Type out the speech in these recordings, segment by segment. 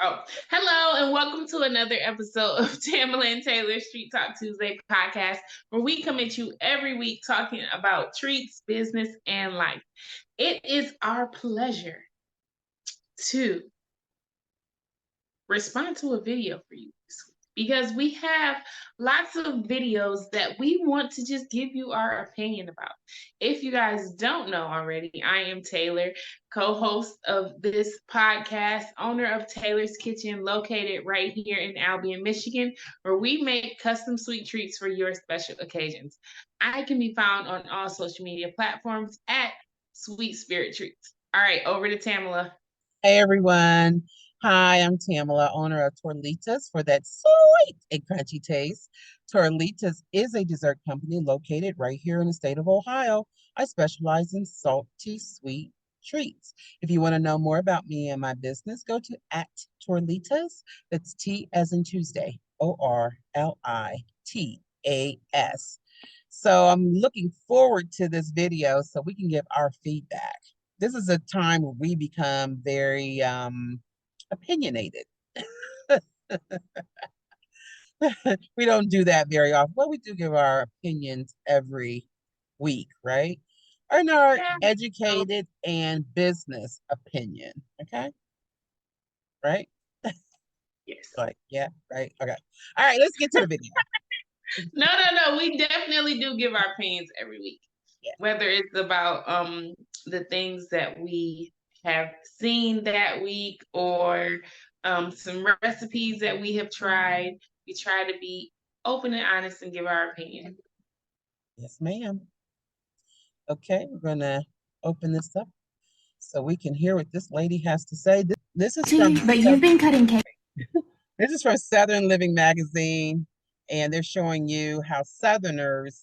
Oh, hello, and welcome to another episode of Tamala and Taylor Street Talk Tuesday podcast, where we come at you every week talking about treats, business, and life. It is our pleasure to respond to a video for you this week because we have lots of videos that we want to just give you our opinion about. If you guys don't know already, I am Taylor, co-host of this podcast, owner of Taylor's Kitchen, located right here in Albion, Michigan, where we make custom sweet treats for your special occasions. I can be found on all social media platforms at Sweet Spirit Treats. All right, over to Tamala. Hey everyone. Hi, I'm Tamala, owner of Torlitas for that sweet and crunchy taste. Torlitas is a dessert company located right here in the state of Ohio. I specialize in salty sweet treats. If you want to know more about me and my business, go to at Torlitas. That's T as in Tuesday, Orlitas. So I'm looking forward to this video so we can give our feedback. This is a time where we become very opinionated. We don't do that very often. Well, we do give our opinions every week, right? And our Yeah. educated and business opinion. Okay. Right? Yes. Like, yeah, right. Okay. All right, let's get to the video. No. We definitely do give our opinions every week. Yeah. Whether it's about the things that we have seen that week or some recipes that we have tried. We try to be open and honest and give our opinion. Yes, ma'am. Okay, we're gonna open this up so we can hear what this lady has to say. This is from But you've been cutting cake. This is from Southern Living Magazine, and they're showing you how Southerners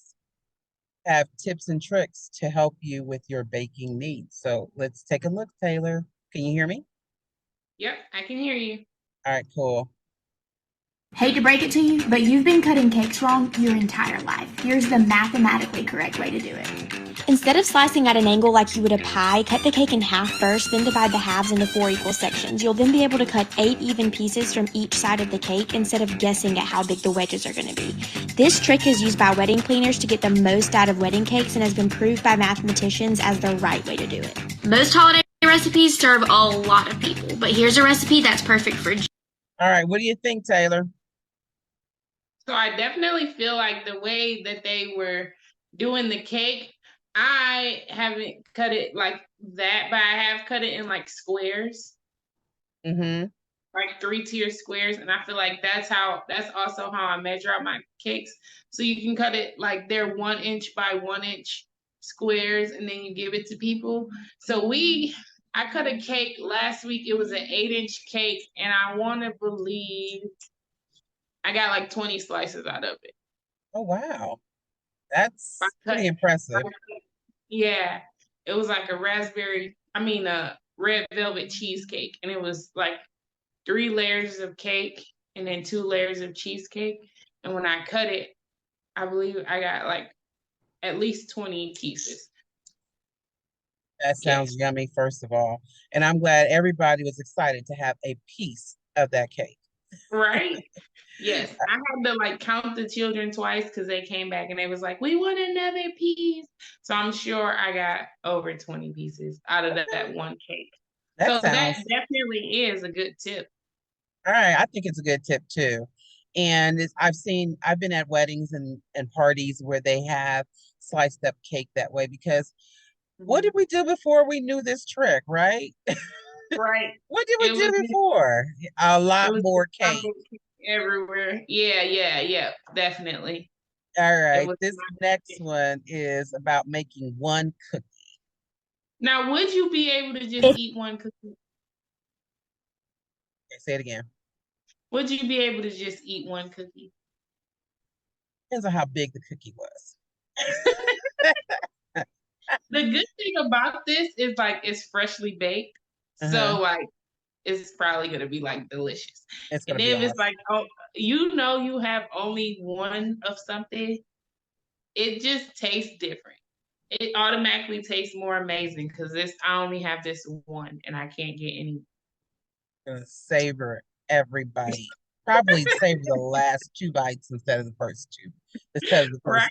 have tips and tricks to help you with your baking needs. So let's take a look, Taylor. Can you hear me? Yep, I can hear you. All right, cool. Hate to break it to you, but you've been cutting cakes wrong your entire life. Here's the mathematically correct way to do it. Instead of slicing at an angle like you would a pie, cut the cake in half first, then divide the halves into 4 equal sections. You'll then be able to cut 8 even pieces from each side of the cake instead of guessing at how big the wedges are going to be. This trick is used by wedding planners to get the most out of wedding cakes and has been proved by mathematicians as the right way to do it. Most holiday recipes serve a lot of people, but here's a recipe that's perfect for All right, what do you think, Taylor? So I definitely feel like the way that they were doing the cake, I haven't cut it like that, but I have cut it in like squares. Mm-hmm. Like 3-tier squares, and I feel like that's also how I measure out my cakes. So you can cut it like they're 1 inch by 1 inch squares, and then you give it to people. So I cut a cake last week. It was an 8-inch cake, and I want to believe I got like 20 slices out of it. Oh, wow. That's pretty impressive. Yeah, it was like a red velvet cheesecake, and it was like 3 layers of cake and then 2 layers of cheesecake. And when I cut it, I believe I got like at least 20 pieces. That sounds yummy, first of all. And I'm glad everybody was excited to have a piece of that cake. Right? Yes. I had to like count the children twice because they came back and they was like, we want another piece. So I'm sure I got over 20 pieces out of that one cake. That definitely is a good tip. All right, I think it's a good tip too. And I've been at weddings and parties where they have sliced up cake that way because what did we do before we knew this trick, right? Right. What did we do before? A lot more cake. Everywhere. Yeah, definitely. All right, this next one is about making one cookie. Now, would you be able to just eat one cookie? Okay, say it again. Would you be able to just eat one cookie? Depends on how big the cookie was. The good thing about this is like it's freshly baked. So like it's probably gonna be like delicious. And then if it's like, oh, you have only one of something, it just tastes different. It automatically tastes more amazing because I only have this one and I can't get any. Gonna savor it. everybody. Probably savor the last 2 bites instead of the first two. Instead of the Right? first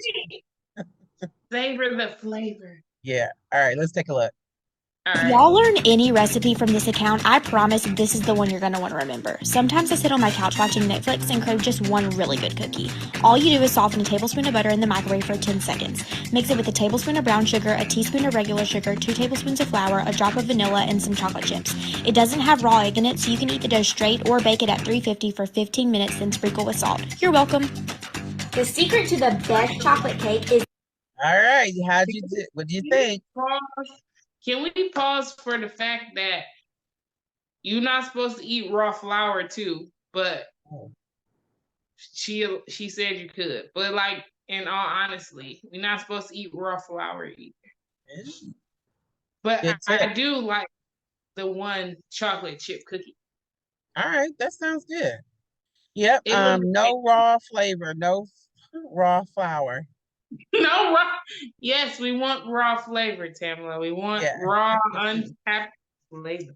two. Savor the flavor. Yeah. All right, let's take a look. All If right. y'all learn any recipe from this account, I promise this is the one you're going to want to remember. Sometimes I sit on my couch watching Netflix and crave just one really good cookie. All you do is soften a tablespoon of butter in the microwave for 10 seconds. Mix it with a tablespoon of brown sugar, a teaspoon of regular sugar, 2 tablespoons of flour, a drop of vanilla, and some chocolate chips. It doesn't have raw egg in it, so you can eat the dough straight or bake it at 350 for 15 minutes, then sprinkle with salt. You're welcome. The secret to the best chocolate cake is All right, how'd you do? What do you think? Can we pause for the fact that you're not supposed to eat raw flour too, but Oh, she said you could. But like in all honesty, we're not supposed to eat raw flour either. But good I tip. do like the one chocolate chip cookie. All right, that sounds good. Yep. It looks No raw flavor, no raw flour. no raw. Yes, we want raw flavor, Tamala. We want Yeah. raw, untapped flavor.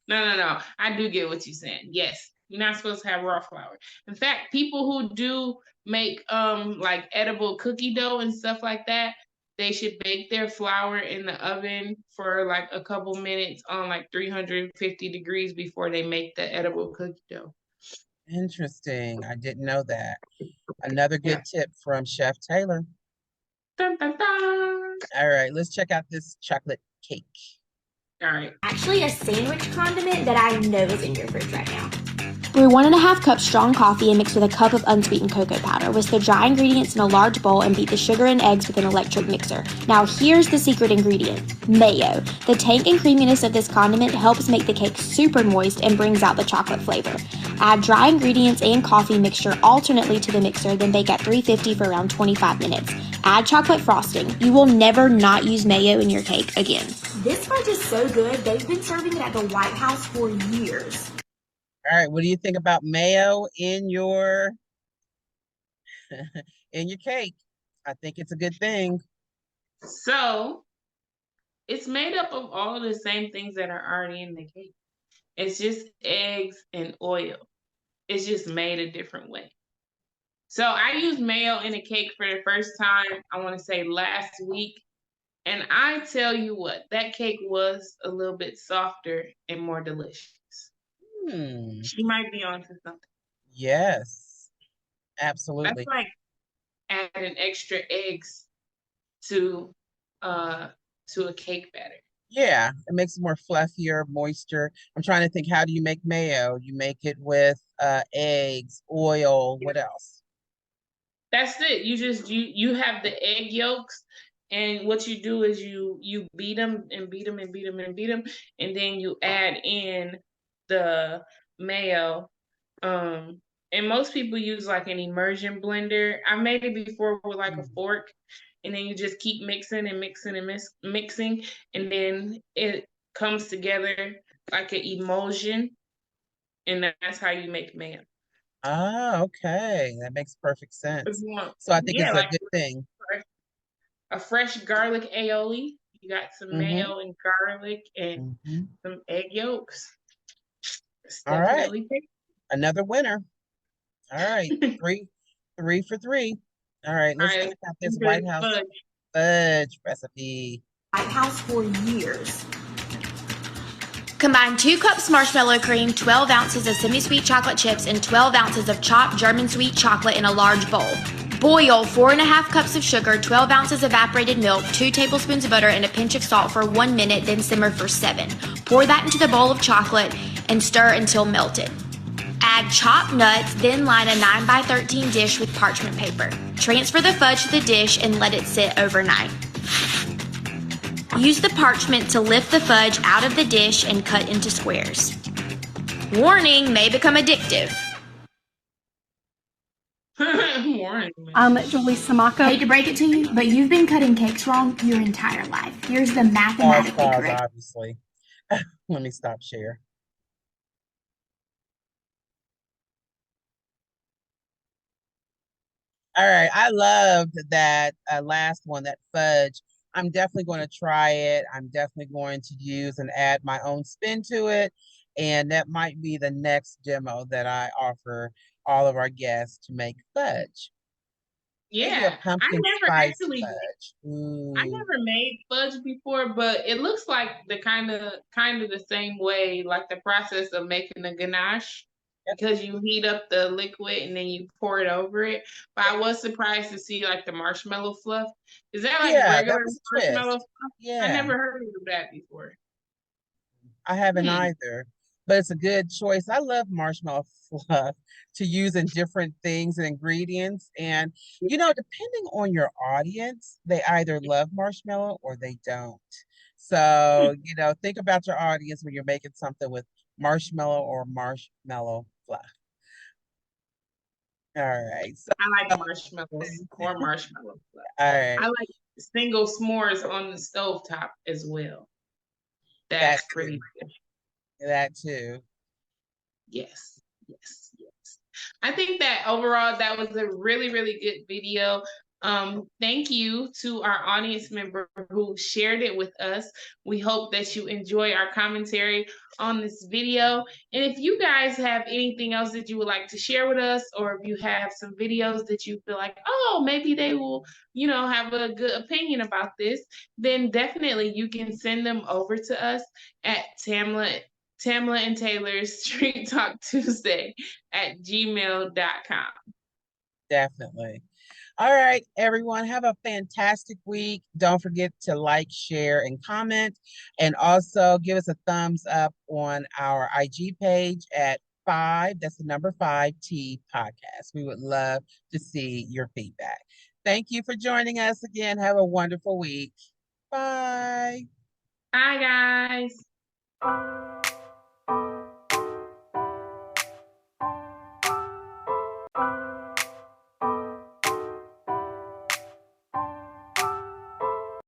No. I do get what you're saying. Yes, you're not supposed to have raw flour. In fact, people who do make like edible cookie dough and stuff like that, they should bake their flour in the oven for like a couple minutes on like 350 degrees before they make the edible cookie dough. Interesting. I didn't know that. Another good tip from Chef Taylor. Dun, dun, dun. All right, let's check out this chocolate cake. All right. actually a sandwich condiment that I know is in your fridge right now. Brew 1.5 cups strong coffee and mix with a cup of unsweetened cocoa powder. Whisk the dry ingredients in a large bowl and beat the sugar and eggs with an electric mixer. Now here's the secret ingredient, mayo. The tank and creaminess of this condiment helps make the cake super moist and brings out the chocolate flavor. Add dry ingredients and coffee mixture alternately to the mixer, then bake at 350 for around 25 minutes. Add chocolate frosting. You will never not use mayo in your cake again. This fudge is so good, they've been serving it at the White House for years. All right, what do you think about mayo in your in your cake? I think it's a good thing. So it's made up of all the same things that are already in the cake. It's just eggs and oil. It's just made a different way. So I used mayo in a cake for the first time, I want to say last week. And I tell you what, that cake was a little bit softer and more delicious. She might be onto something. Yes, That's absolutely. like adding extra eggs to a cake batter. Yeah, it makes it more fluffier, moisture. I'm trying to think, how do you make mayo? You make it with eggs, oil, what else? That's it. You have the egg yolks, and what you do is you beat them and beat them and beat them and beat them, and then you add in the mayo. And most people use like an immersion blender. I made it before with like a fork, and then you just keep mixing and mixing and mixing, and then it comes together like an emulsion, and that's how you make mayo. Ah, okay. That makes perfect sense. So I think Yeah, it's a like good thing. a fresh garlic aioli. You got some Mm-hmm. mayo and garlic and Mm-hmm. some egg yolks. It's All right. definitely tasty. Another winner. All right. Three for three. All right, let's All right, check out this the White House fudge. fudge recipe. White House for years. Combine 2 cups marshmallow cream, 12 ounces of semi-sweet chocolate chips, and 12 ounces of chopped German sweet chocolate in a large bowl. Boil 4.5 cups of sugar, 12 ounces evaporated milk, 2 tablespoons of butter, and a pinch of salt for 1 minute, then simmer for 7. Pour that into the bowl of chocolate and stir until melted. Add chopped nuts, then line a 9x13 dish with parchment paper. Transfer the fudge to the dish and let it sit overnight. Use the parchment to lift the fudge out of the dish and cut into squares. Warning, may become addictive. Warning. Julie Samako. Hate to break it to you, but you've been cutting cakes wrong your entire life. Here's the mathematically Pause, correct. obviously. Let me stop share. All right, I loved that last one, that fudge. I'm definitely going to try it. I'm definitely going to use and add my own spin to it. And that might be the next demo that I offer all of our guests to make fudge. Maybe a Yeah, pumpkin spice actually fudge. I Ooh. never made fudge before, but it looks like the kind of the same way, like the process of making a ganache, Yep, because you heat up the liquid and then you pour it over it. But I was surprised to see like the marshmallow fluff. Is that like yeah, that regular was a marshmallow twist. fluff? I Yeah, never heard of that before. I haven't Hmm. either, but it's a good choice. I love marshmallow fluff to use in different things and ingredients. And, depending on your audience, they either love marshmallow or they don't. So, think about your audience when you're making something with marshmallow or marshmallow fluff. All right. So, I like marshmallows, corn marshmallow fluff. all right. I like single s'mores on the stove top as well. That That's too. pretty good. That too. Yes, yes, yes. I think that overall that was a really, really good video. Thank you to our audience member who shared it with us. We hope that you enjoy our commentary on this video. And if you guys have anything else that you would like to share with us, or if you have some videos that you feel like, oh, maybe they will, have a good opinion about this, then definitely you can send them over to us at Tamla and Taylor's Street Talk Tuesday at gmail.com. Definitely. All right, everyone, have a fantastic week. Don't forget to like, share, and comment. And also give us a thumbs up on our IG page at 5, that's the number 5T podcast. We would love to see your feedback. Thank you for joining us again. Have a wonderful week. Bye. Bye, guys.